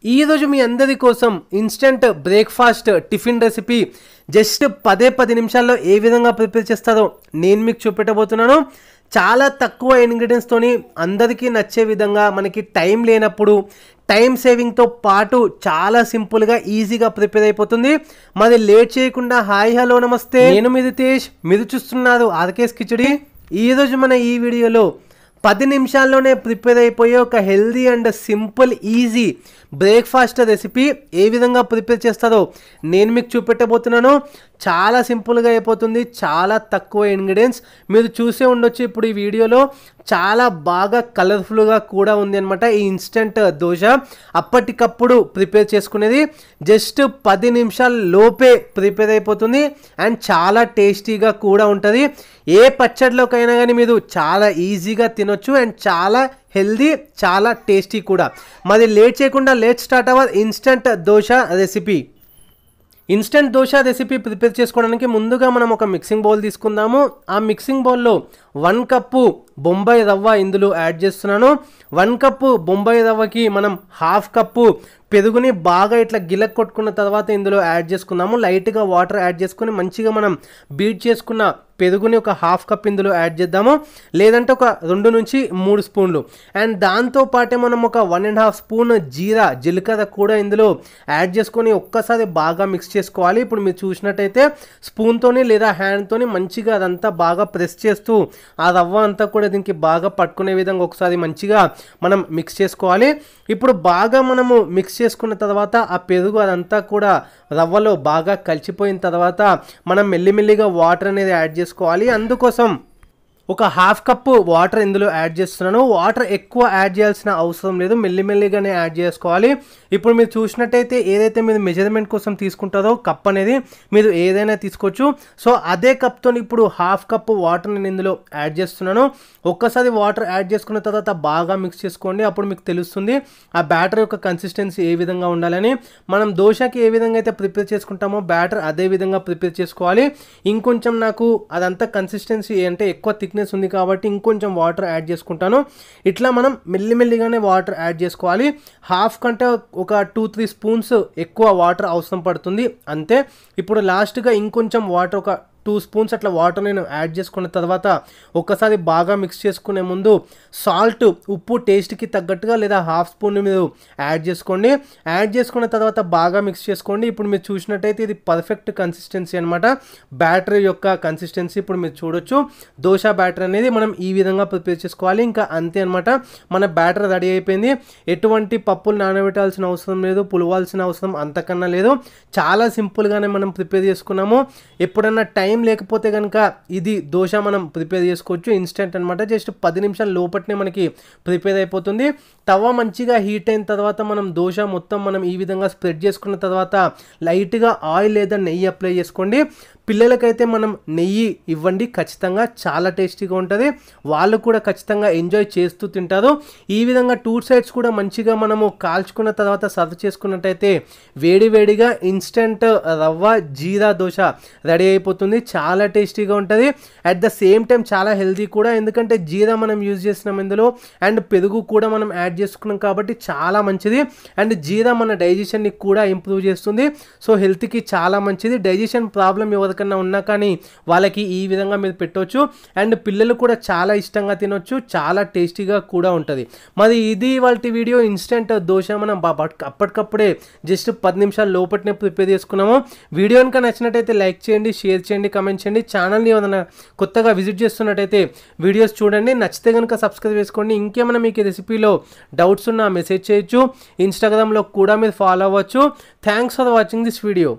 ఈ రోజు మీ అందరి కోసం instant breakfast tiffin recipe just 10 నిమిషాల్లో ఏ విధంగా ప్రిపేర్ చేస్తారో నేను మీకు చూపెట్టబోతున్నాను. చాలా తక్కువ ఇంగ్రీడియంట్స్ తోని అందరికీ నచ్చే విధంగా మనకి టైం లేనప్పుడు టైం సేవింగ్ తో పాటు చాలా సింపుల్ గా ఈజీగా ప్రిపేర్ అయిపోతుంది. మరి లేట్ చేయకుండా హాయ్ హలో నమస్తే, నేను మీ రితేష్, మీరు చూస్తున్నారు ఆర్కేస్ కిచడి. ఈ రోజు మన ఈ వీడియోలో 10 నిమిషాల్లోనే ప్రిపేర్ అయిపోయే ఒక healthy and simple easy breakfast recipe ఏ విధంగా ప్రిపేర్ చేస్తారో నేను మీకు చూపెట్టబోతున్నాను. చాలా సింపుల్గా అయిపోతుంది, చాలా తక్కువ ఇంగ్రీడియంట్స్. మీరు చూసే ఉండొచ్చు ఇప్పుడు ఈ వీడియోలో చాలా బాగా కలర్ఫుల్గా కూడా ఉంది అనమాట. ఈ ఇన్స్టెంట్ దోశ అప్పటికప్పుడు ప్రిపేర్ చేసుకునేది జస్ట్ 10 నిమిషాల లోపే ప్రిపేర్ అయిపోతుంది అండ్ చాలా టేస్టీగా కూడా ఉంటుంది. ఏ పచ్చడిలోకైనా కానీ మీరు చాలా ఈజీగా తినొచ్చు అండ్ చాలా హెల్దీ, చాలా టేస్టీ కూడా. మరి లేట్ చేయకుండా let's start our instant dosa recipe. Instant dosa recipe prepare చేసుకోవడానికి ముందుగా మనం ఒక మిక్సింగ్ బౌల్ తీసుకుందాము. ఆ మిక్సింగ్ బౌల్లో 1 కప్పు బొంబాయి రవ్వ ఇందులో యాడ్ చేస్తున్నాను. 1 కప్పు బొంబాయి రవ్వకి మనం 1/2 కప్పు పెరుగుని బాగా ఇట్లా గిలక్ కొట్టుకున్న తర్వాత ఇందులో యాడ్ చేసుకుందాము. లైట్గా వాటర్ యాడ్ చేసుకుని మంచిగా మనం బీట్ చేసుకున్న పెరుగుని ఒక 1/2 కప్ ఇందులో యాడ్ చేద్దాము, లేదంటే ఒక 2 నుంచి 3 స్పూన్లు. అండ్ దాంతో పాటే మనం ఒక 1.5 స్పూన్ జీలకర్ర కూడా ఇందులో యాడ్ చేసుకొని ఒక్కసారి బాగా మిక్స్ చేసుకోవాలి. ఇప్పుడు మీరు చూసినట్టయితే స్పూన్తోని లేదా హ్యాండ్తోని మంచిగా అదంతా బాగా ప్రెస్ చేస్తూ ఆ రవ్వ అంతా కూడా దీనికి బాగా పట్టుకునే విధంగా ఒకసారి మంచిగా మనం మిక్స్ చేసుకోవాలి. ఇప్పుడు బాగా మనము మిక్స్ చేసుకున్న తర్వాత ఆ పెరుగు అదంతా కూడా రవ్వలో బాగా కలిసిపోయిన తర్వాత మనం మెల్లిమెల్లిగా వాటర్ అనేది యాడ్ చేసుకోవాలి. అందుకోసం ఒక 1/2 కప్పు వాటర్ ఇందులో యాడ్ చేస్తున్నాను. వాటర్ ఎక్కువ యాడ్ చేయాల్సిన అవసరం లేదు, మెల్లిమెల్లిగానే యాడ్ చేసుకోవాలి. ఇప్పుడు మీరు చూసినట్టయితే ఏదైతే మీరు మెజర్మెంట్ కోసం తీసుకుంటారో కప్ అనేది మీరు ఏదైనా తీసుకోవచ్చు. సో అదే కప్తో ఇప్పుడు 1/2 కప్పు వాటర్ నేను ఇందులో యాడ్ చేస్తున్నాను. ఒక్కసారి వాటర్ యాడ్ చేసుకున్న తర్వాత బాగా మిక్స్ చేసుకోండి. అప్పుడు మీకు తెలుస్తుంది ఆ బ్యాటర్ యొక్క కన్సిస్టెన్సీ ఏ విధంగా ఉండాలని. మనం దోశకి ఏ విధంగా అయితే ప్రిపేర్ చేసుకుంటామో బ్యాటర్ అదే విధంగా ప్రిపేర్ చేసుకోవాలి. ఇంకొంచెం నాకు అదంతా కన్సిస్టెన్సీ అంటే ఎక్కువ థిక్నెస్ ఉంది కాబట్టి ఇంకొంచెం వాటర్ యాడ్ చేసుకుంటాను. ఇట్లా మనం మెల్లిమెల్లిగానే వాటర్ యాడ్ చేసుకోవాలి. 1/2 కంటే ఒక 2-3 స్పూన్స్ ఎక్కువ వాటర్ అవసరం పడుతుంది అంతే. ఇప్పుడు లాస్ట్గా ఇంకొంచెం వాటర్ ఒక 2 స్పూన్స్ అట్లా వాటర్ నేను యాడ్ చేసుకున్న తర్వాత ఒక్కసారి బాగా మిక్స్ చేసుకునే ముందు సాల్ట్, ఉప్పు టేస్ట్కి తగ్గట్టుగా లేదా 1/2 స్పూన్ మీరు యాడ్ చేసుకోండి. యాడ్ చేసుకున్న తర్వాత బాగా మిక్స్ చేసుకోండి. ఇప్పుడు మీరు చూసినట్టయితే ఇది పర్ఫెక్ట్ కన్సిస్టెన్సీ అనమాట, బ్యాటర్ యొక్క కన్సిస్టెన్సీ. ఇప్పుడు మీరు చూడొచ్చు దోశ బ్యాటర్ అనేది మనం ఈ విధంగా ప్రిపేర్ చేసుకోవాలి. ఇంకా అంతే అనమాట, మన బ్యాటర్ రెడీ అయిపోయింది. ఎటువంటి పప్పులు నానబెట్టాల్సిన అవసరం లేదు, పులవాల్సిన అవసరం అంతకన్నా లేదు. చాలా సింపుల్గానే మనం ప్రిపేర్ చేసుకున్నాము. ఎప్పుడన్నా టైం లేకపోతే కనుక ఇది దోశ మనం ప్రిపేర్ చేసుకోవచ్చు. ఇన్స్టెంట్ అనమాట, జస్ట్ 10 నిమిషాల లోపట్నే మనకి ప్రిపేర్ అయిపోతుంది. తవ మంచిగా హీట్ అయిన తర్వాత మనం దోశ మొత్తం మనం ఈ విధంగా స్ప్రెడ్ చేసుకున్న తర్వాత లైట్గా ఆయిల్ లేదా నెయ్యి అప్లై చేసుకోండి. పిల్లలకైతే మనం నెయ్యి ఇవ్వండి, ఖచ్చితంగా చాలా టేస్టీగా ఉంటుంది. వాళ్ళు కూడా ఖచ్చితంగా ఎంజాయ్ చేస్తూ తింటారు. ఈ విధంగా 2 సైడ్స్ కూడా మంచిగా మనము కాల్చుకున్న తర్వాత సర్వ్ చేసుకున్నట్టయితే వేడివేడిగా ఇన్స్టెంట్ రవ్వ జీరా దోశ రెడీ అయిపోతుంది. చాలా టేస్టీగా ఉంటుంది, అట్ ద సేమ్ టైం చాలా హెల్తీ కూడా, ఎందుకంటే జీరా మనం యూజ్ చేస్తున్నాం ఇందులో అండ్ పెరుగు కూడా మనం యాడ్ చేసుకున్నాం కాబట్టి చాలా మంచిది. అండ్ జీరా మన డైజెషన్ని కూడా ఇంప్రూవ్ చేస్తుంది. సో హెల్త్కి చాలా మంచిది. డైజెషన్ ప్రాబ్లం ఎవరికైనా ఉన్నా కానీ వాళ్ళకి ఈ విధంగా మీరు పెట్టవచ్చు అండ్ పిల్లలు కూడా చాలా ఇష్టంగా తినొచ్చు, చాలా టేస్టీగా కూడా ఉంటుంది. మరి ఇది వాళ్ళ వీడియో ఇన్స్టెంట్ దోశ మనం అప్పటికప్పుడే జస్ట్ 10 నిమిషాల లోపట్నే ప్రిపేర్ చేసుకున్నాము. వీడియో కనుక నచ్చినట్టయితే లైక్ చేయండి, షేర్ చేయండి, కమెంట్ చేయండి. ఛానల్ని ఏదైనా కొత్తగా విజిట్ చేస్తున్నట్టయితే వీడియోస్ చూడండి, నచ్చితే కనుక సబ్స్క్రైబ్ చేసుకోండి. ఇంకేమైనా మీకు రెసిపీలో డౌట్స్ ఉన్నా మెసేజ్ చేయొచ్చు. ఇన్స్టాగ్రామ్లో కూడా మీరు ఫాలో అవ్వచ్చు. Thanks for watching this video.